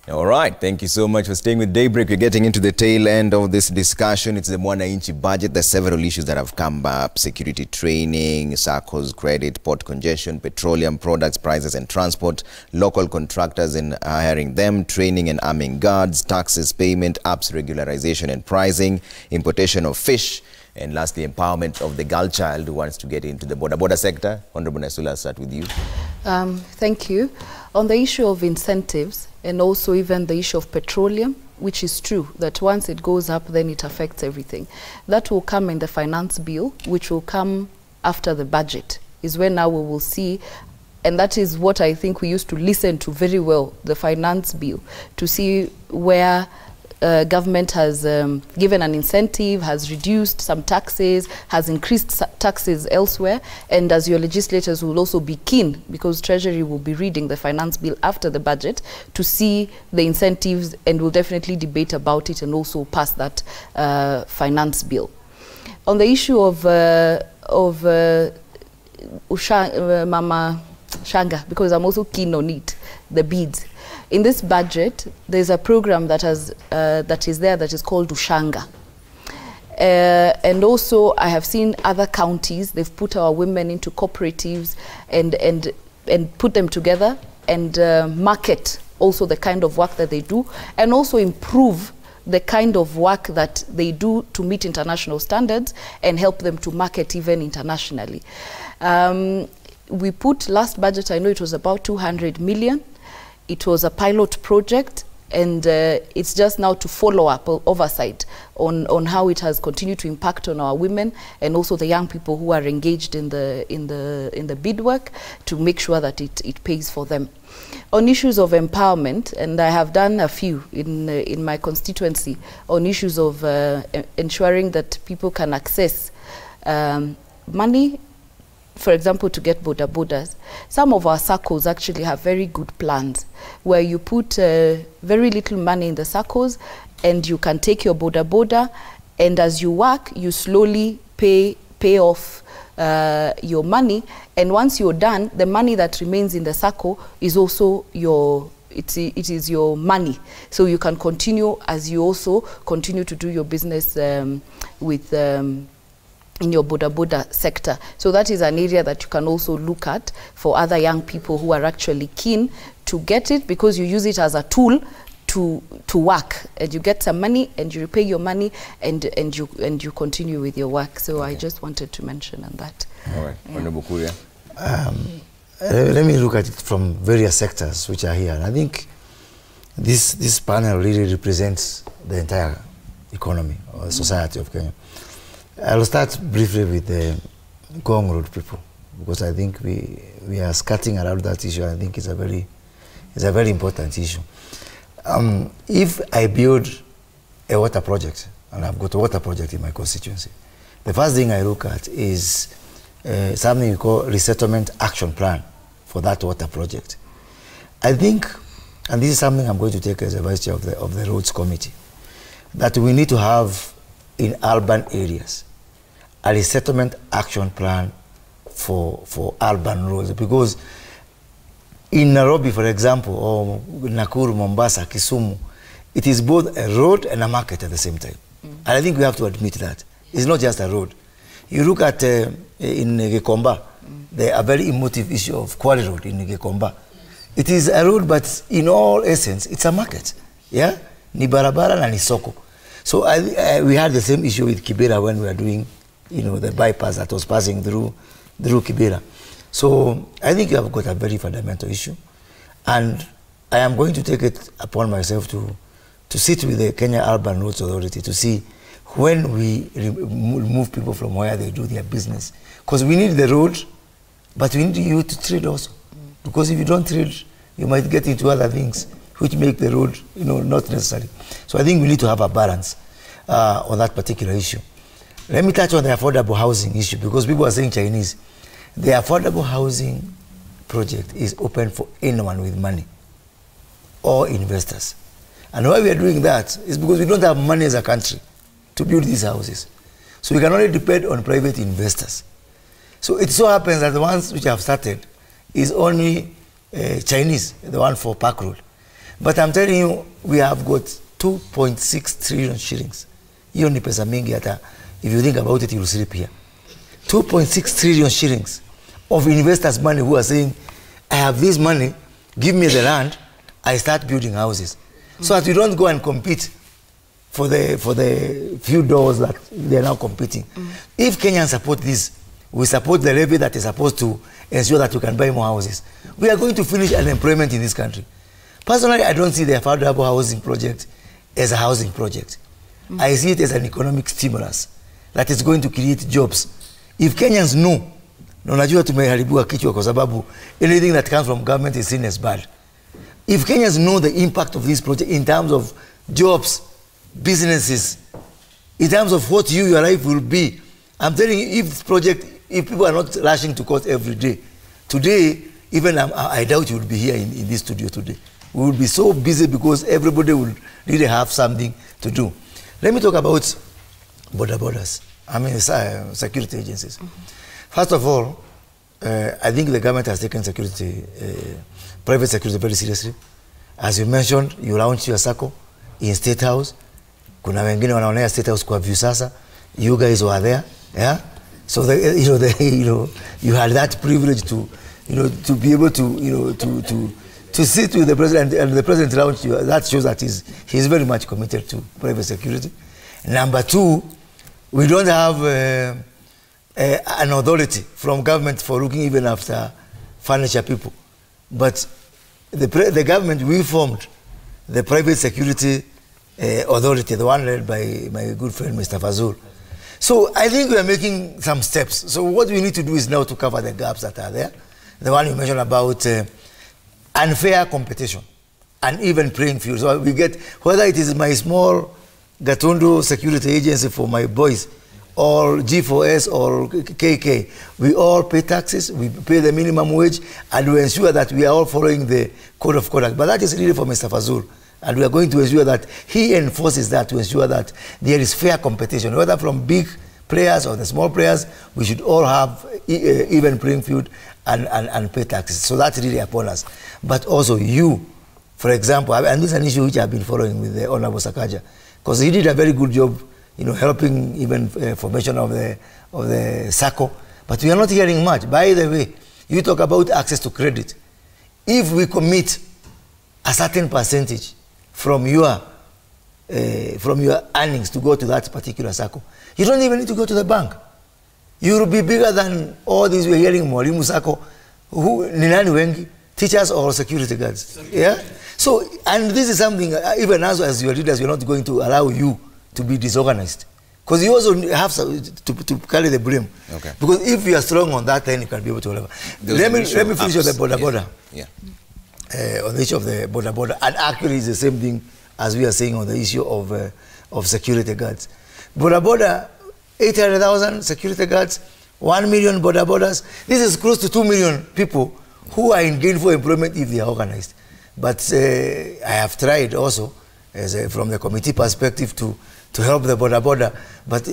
All right, thank you so much for staying with Daybreak. We're getting into the tail end of this discussion. It's the Mwananchi budget. There's several issues that have come up: security training, SACCOs, credit, port congestion, petroleum products, prices and transport, local contractors and hiring them, training and arming guards, taxes payment, apps regularization and pricing, importation of fish, and lastly, empowerment of the girl child who wants to get into the border sector. Honorable Nasula, I'll start with you. Thank you. On the issue of incentives and also even the issue of petroleum, which is true that once it goes up, then it affects everything. That will come in the finance bill, which will come after the budget, is when now we will see, and that is what I think we used to listen to very well, the finance bill, to see where government has given an incentive, has reduced some taxes, has increased taxes elsewhere, and as your legislators will also be keen, because Treasury will be reading the finance bill after the budget, to see the incentives, and will definitely debate about it and also pass that finance bill. On the issue of Mama Shanga, because I'm also keen on it, the beads. In this budget, there's a program that is there that is called Ushanga. And also, I have seen other counties, they've put our women into cooperatives and put them together and market also the kind of work that they do, and also improve the kind of work that they do to meet international standards and help them to market even internationally. We put last budget, I know it was about 200 million. It was a pilot project, and it's just now to follow up oversight on how it has continued to impact on our women and also the young people who are engaged in the bid work, to make sure that it pays for them. On issues of empowerment, and I have done a few in my constituency on issues of ensuring that people can access money, for example, to get bodas. Some of our SACCOs actually have very good plans where you put very little money in the SACCOs and you can take your boda, and as you work, you slowly pay off your money, and once you're done, the money that remains in the SACCO is also your it is your money, so you can continue as you also continue to do your business with in your boda sector. So that is an area that you can also look at for other young people who are actually keen to get it, because you use it as a tool to work, and you get some money and you repay your money and you continue with your work. So okay. I just wanted to mention on that. All right, Honorable Kuria. Let me look at it from various sectors which are here. And I think this panel really represents the entire economy or society of Kenya. I'll start briefly with the Ngong Road people, because I think we are skirting around that issue. I think it's a very important issue. If I build a water project, and I've got a water project in my constituency, the first thing I look at is something we call resettlement action plan for that water project. I think, and this is something I'm going to take as a vice chair of the roads committee, that we need to have in urban areas a resettlement action plan for urban roads, because in Nairobi, for example, or Nakuru, Mombasa, Kisumu, it is both a road and a market at the same time. And I think we have to admit that. It's not just a road. You look at in Gikomba, a very emotive issue of Quarry Road in Gikomba. It is a road, but in all essence, it's a market. Yeah? Ni barabara na ni soko. So we had the same issue with Kibera when we were doing, the bypass that was passing through Kibera. So I think you have got a very fundamental issue, and I am going to take it upon myself to sit with the Kenya Urban Roads Authority to see when we move people from where they do their business, because we need the road, but we need you to trade also, because if you don't trade, you might get into other things which make the road, not necessary. So I think we need to have a balance on that particular issue. Let me touch on the affordable housing issue, because people are saying Chinese. The affordable housing project is open for anyone with money or investors. And why we are doing that is because we don't have money as a country to build these houses. So we can only depend on private investors. So it so happens that the ones which have started is only Chinese, the one for Park Road. But I'm telling you, we have got 2.6 trillion shillings. Hiyo ni pesa mingi hata. If you think about it, you'll sleep here. 2.6 trillion shillings of investors' money who are saying, I have this money, give me the land, I start building houses. So that we don't go and compete for the few dollars that they are now competing. If Kenyans support this, we support the levy that is supposed to ensure that we can buy more houses. We are going to finish unemployment in this country. Personally, I don't see the affordable housing project as a housing project. I see it as an economic stimulus that is going to create jobs. If Kenyans know, na unajua tumeharibiwa kichwa kwa sababu anything that comes from government is seen as bad. If Kenyans know the impact of this project in terms of jobs, businesses, in terms of what your life will be, I'm telling you, if this project, if people are not rushing to court every day, today, even I doubt you will be here in this studio today. We will be so busy because everybody will really have something to do. Let me talk about border borders. I mean, security agencies. First of all, I think the government has taken security, private security very seriously. As you mentioned, you launched your SACCO in State House. Kuna wengine wanaonea State House kwa view sasa. You guys were there, yeah. So you had that privilege to, to be able to, to sit with the president, and the president launched you. That shows that he's very much committed to private security. Number two, we don't have an authority from government for looking even after furniture people. But the government, we formed the private security authority, the one led by my good friend, Mr. Fazul. So I think we are making some steps. So what we need to do is now to cover the gaps that are there. The one you mentioned about unfair competition and even playing field. So we get, whether it is my small Gatundu security agency for my boys, or G4S or KK, we all pay taxes, we pay the minimum wage, and we ensure that we are all following the code of conduct. But that is really for Mr. Fazul. And we are going to ensure that he enforces that to ensure that there is fair competition, whether from big players or the small players. We should all have even playing field and pay taxes. So that's really upon us. But also you, for example, and this is an issue which I've been following with the Honorable Sakaja, because he did a very good job, helping even formation of the SACCO. But we are not hearing much. By the way, you talk about access to credit. If we commit a certain percentage from your earnings to go to that particular SACCO, you don't even need to go to the bank. You will be bigger than all these we're hearing, Mwalimu SACCO, who ni nani wengi, teachers or security guards. Yeah? So, and this is something, even as your leaders, we're not going to allow you to be disorganized. Because you also have to carry the blame. Okay. Because if you are strong on that, then you can be able to whatever. Let me finish on the border. Yeah. On the issue of the border. And actually it's the same thing as we are saying on the issue of security guards. Border, 800,000 security guards, 1 million borders. This is close to 2 million people who are in gainful employment if they are organized. But I have tried also, from the committee perspective, to help the border. But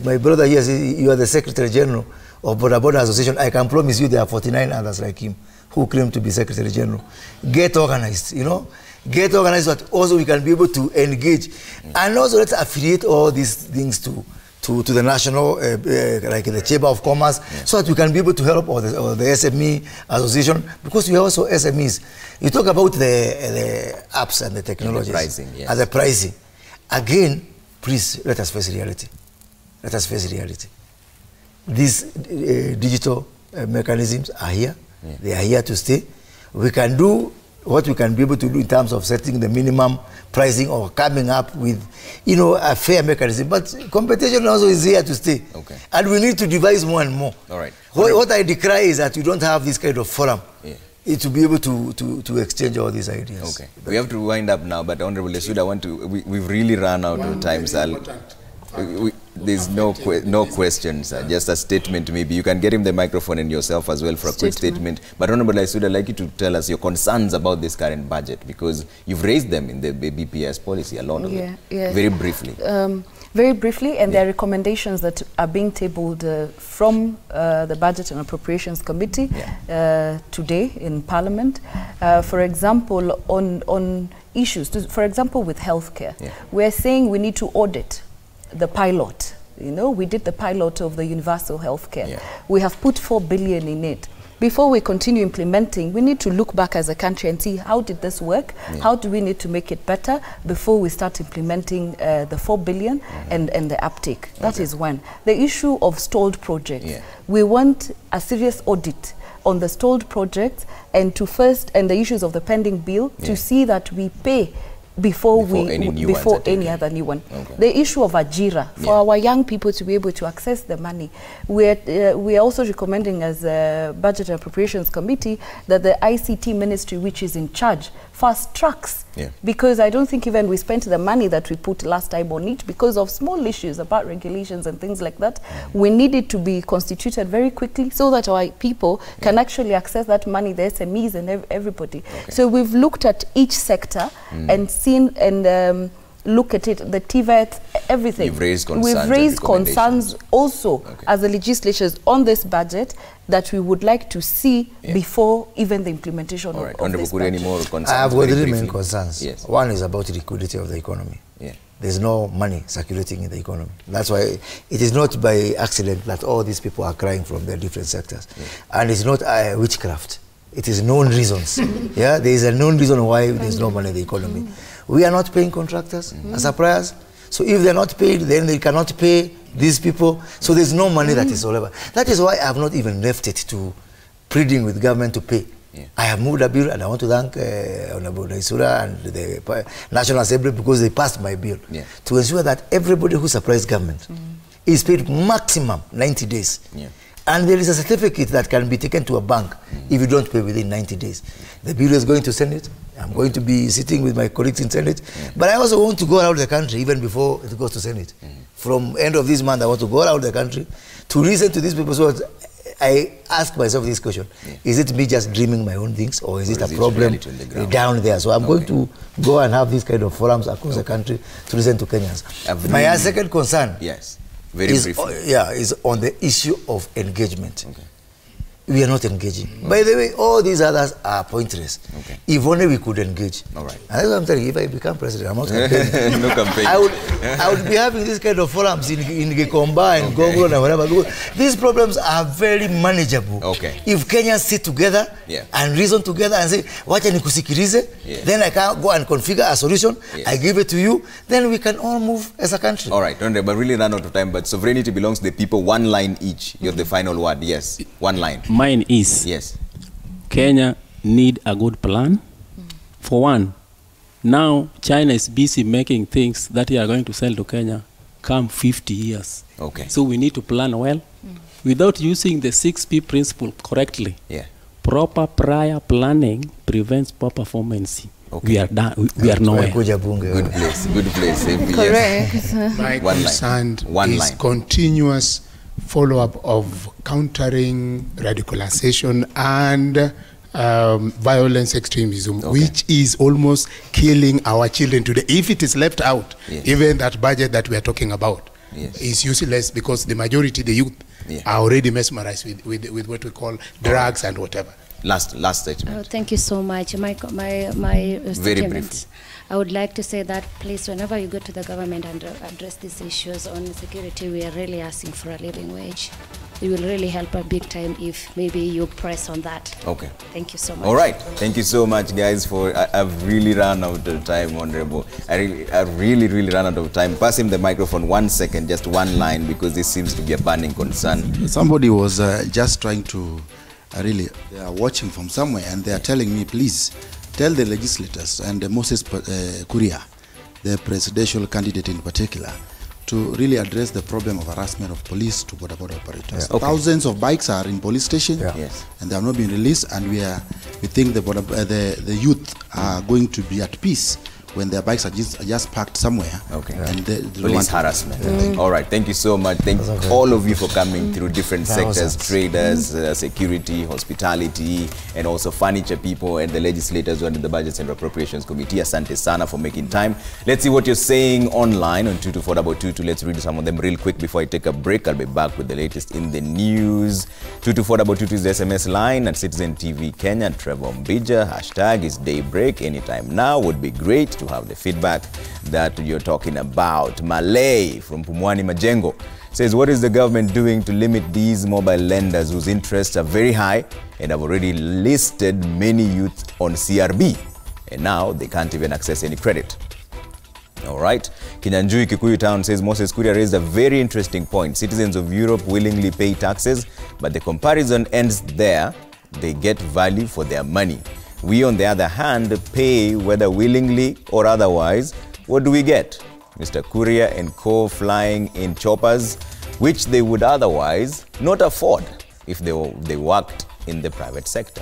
my brother here, you are the Secretary General of Border Association. I can promise you there are 49 others like him who claim to be Secretary General. Get organized, Get organized, but also we can be able to engage. And also let's affiliate all these things to the national, like the Chamber of Commerce, so that we can be able to help or the SME association, because we are also SMEs. You talk about the apps and the technologies. And the pricing, yes. And the pricing. Again, please, let us face reality. Let us face reality. These digital mechanisms are here. Yeah. They are here to stay. We can do what we can be able to do in terms of setting the minimum pricing or coming up with, a fair mechanism. But competition also is here to stay. Okay. And we need to devise more and more. All right. What I decry is that we don't have this kind of forum to be able to exchange all these ideas. Okay. We have to wind up now, but Honorable Lesuda, we've really run out of time. There's no questions, just a statement maybe. You can get him the microphone and yourself as well for a quick statement. But Honorable Lesuda, I'd like you to tell us your concerns about this current budget, because you've raised them in the BPS policy, a lot of it. Yes. Very briefly. Very briefly, and there are recommendations that are being tabled from the Budget and Appropriations Committee today in Parliament. For example, on issues, for example, with healthcare, we're saying we need to audit the pilot. You know, we did the pilot of the universal healthcare. We have put 4 billion in it. Before we continue implementing, we need to look back as a country and see how did this work? How do we need to make it better before we start implementing the 4 billion and the uptake? That is one. The issue of stalled projects. We want a serious audit on the stalled projects and the issues of the pending bill to see that we pay before any other new one. The issue of Ajira, for our young people to be able to access the money. We are also recommending as a Budget and Appropriations Committee that the ICT Ministry, which is in charge, fast tracks. Because I don't think even we spent the money that we put last time on it because of small issues about regulations and things like that. We need it to be constituted very quickly so that our people can actually access that money, the SMEs and everybody. So we've looked at each sector and seen and look at it, the TVET, everything. You've raised concerns. We've raised concerns also as the legislatures on this budget that we would like to see before even the implementation of this budget. Any more concerns? I have got 3 main concerns. One is about the liquidity of the economy. There's no money circulating in the economy. That's why it is not by accident that all these people are crying from their different sectors. And it's not witchcraft. It is known reasons. There is a known reason why there's no money in the economy. We are not paying contractors as suppliers. So if they're not paid, then they cannot pay these people. So there's no money that is all over. That is why I have not even left it to pleading with government to pay. I have moved a bill, and I want to thank Honorable Naisura and the National Assembly because they passed my bill to ensure that everybody who supplies government is paid maximum 90 days. And there is a certificate that can be taken to a bank if you don't pay within 90 days. The bill is going to Senate. I'm going to be sitting with my colleagues in Senate. But I also want to go around the country even before it goes to Senate. From end of this month, I want to go around the country to listen to these people. So I ask myself this question. Is it me just dreaming my own things, or is it a problem down there? So I'm going to go and have these kind of forums across the country to listen to Kenyans. My second concern is on the issue of engagement. We are not engaging. By the way, all these others are pointless. If only we could engage. And that's what I'm telling you. If I become president, I'm not campaigning. No campaign. I would be having this kind of forums in Gikomba and Gogoro and whatever. These problems are very manageable. If Kenyans sit together and reason together and say, wacha nikusikilize, then I can go and configure a solution. I give it to you. Then we can all move as a country. All right, but really run out of time. But sovereignty belongs to the people. One line each. You're the final word. Yes, one line. Mine is Kenya need a good plan. For one, now China is busy making things that they are going to sell to Kenya come 50 years. So we need to plan well without using the 6P principle correctly. Proper prior planning prevents poor performance. We are done. We are nowhere. Good place. Good place. Correct. My concern is continuous follow-up of countering radicalization and violence extremism, which is almost killing our children today. If it is left out, even that budget that we are talking about is useless because the majority, the youth, are already mesmerized with what we call drugs and whatever. Last statement. Thank you so much. My statement. Very brief. I would like to say that, please, whenever you go to the government and address these issues on security, we are really asking for a living wage. It will really help a big time if maybe you press on that. Thank you so much. All right. Thank you so much, guys. I've really run out of time, Honorable. I really ran out of time. Pass him the microphone 1 second, just one line, because this seems to be a burning concern. Somebody was just trying to they are watching from somewhere, and they are telling me, please, tell the legislators and Moses Kuria, the presidential candidate in particular, to really address the problem of harassment of police to border operators. Thousands of bikes are in police stations, and they have not been released, and we think the youth are going to be at peace when their bikes are just parked somewhere. Okay. And they police harassment. All right. Thank you so much. Thank all of you for coming through different sectors, traders, security, hospitality, and also furniture people, and the legislators who are in the Budgets and Appropriations Committee. Asante sana for making time. Let's see what you're saying online on 22422. Let's read some of them real quick before I take a break. I'll be back with the latest in the news. 22422 is the SMS line at Citizen TV Kenya. Trevor Mbija, hashtag is Daybreak. Anytime now would be great to have the feedback that you're talking about. Malay from Pumwani Majengo says, what is the government doing to limit these mobile lenders whose interests are very high and have already listed many youths on CRB, and now they can't even access any credit? All right. Kinyanjui Kikuyu Town says, Moses Kuria raised a very interesting point. Citizens of Europe willingly pay taxes, but the comparison ends there. They get value for their money. We, on the other hand, pay whether willingly or otherwise. What do we get? Mr. Kuria and co flying in choppers, which they would otherwise not afford if they worked in the private sector.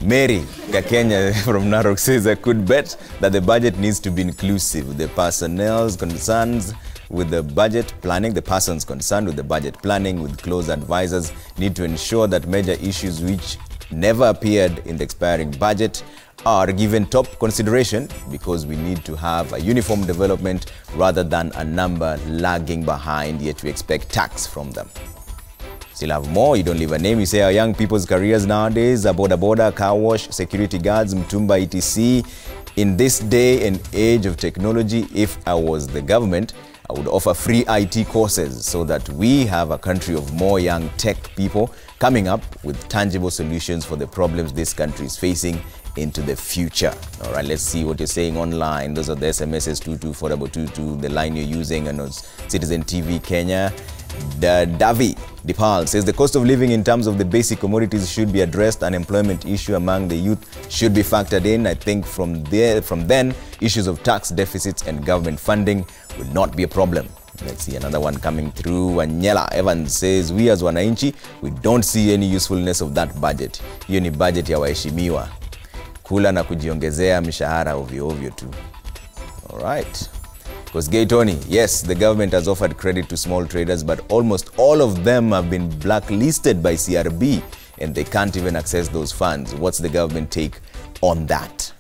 Mary Kakenya from Narok says, I could bet that the budget needs to be inclusive. The personnel's concerns with the budget planning, the persons concerned with the budget planning with close advisors need to ensure that major issues which never appeared in the expiring budget are given top consideration, because we need to have a uniform development rather than a number lagging behind, yet we expect tax from them. Still have more. You don't leave a name. You say our young people's careers nowadays are border, car wash, security guards, mtumba, etc. In this day and age of technology, if I was the government, I would offer free IT courses so that we have a country of more young tech people coming up with tangible solutions for the problems this country is facing into the future. All right, let's see what you're saying online. Those are the SMSs 22422, the line you're using, and Citizen TV Kenya. Davi Dipal says the cost of living in terms of the basic commodities should be addressed. Unemployment issue among the youth should be factored in. I think from then, issues of tax deficits and government funding will not be a problem. Let's see another one coming through. Wanyela Evans says, we as Wanainchi, we don't see any usefulness of that budget. Hiyo ni budget ya waheshimiwa. Kula na kujiongezea mishahara ovyo ovyo tu. All right. Because Gay Tony, yes, the government has offered credit to small traders, but almost all of them have been blacklisted by CRB and they can't even access those funds. What's the government take on that?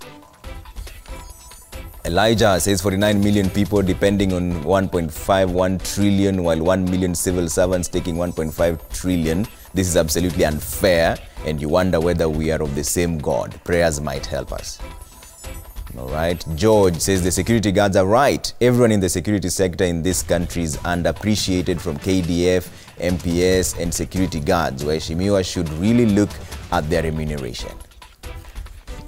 Elijah says 49 million people depending on 1.51 trillion, while 1 million civil servants taking 1.5 trillion. This is absolutely unfair, and you wonder whether we are of the same God. Prayers might help us. All right. George says the security guards are right. Everyone in the security sector in this country is underappreciated, from KDF, MPS, and security guards. Waheshimiwa should really look at their remuneration.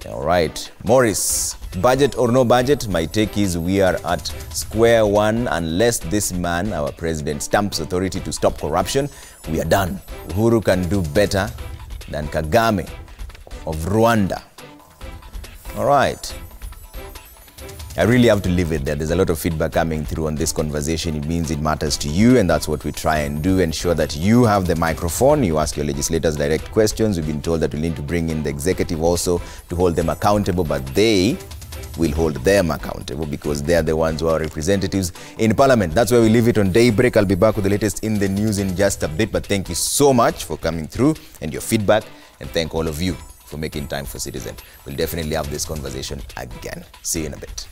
All right. Morris, budget or no budget, my take is we are at square one unless this man, our president, stamps authority to stop corruption. We are done. Uhuru can do better than Kagame of Rwanda. All right. I really have to leave it there. There's a lot of feedback coming through on this conversation. It means it matters to you, and that's what we try and do. Ensure that you have the microphone. You ask your legislators direct questions. We've been told that we need to bring in the executive also to hold them accountable, but they will hold them accountable because they are the ones who are representatives in Parliament. That's where we leave it on Daybreak. I'll be back with the latest in the news in just a bit, but thank you so much for coming through and your feedback, and thank all of you for making time for Citizen. We'll definitely have this conversation again. See you in a bit.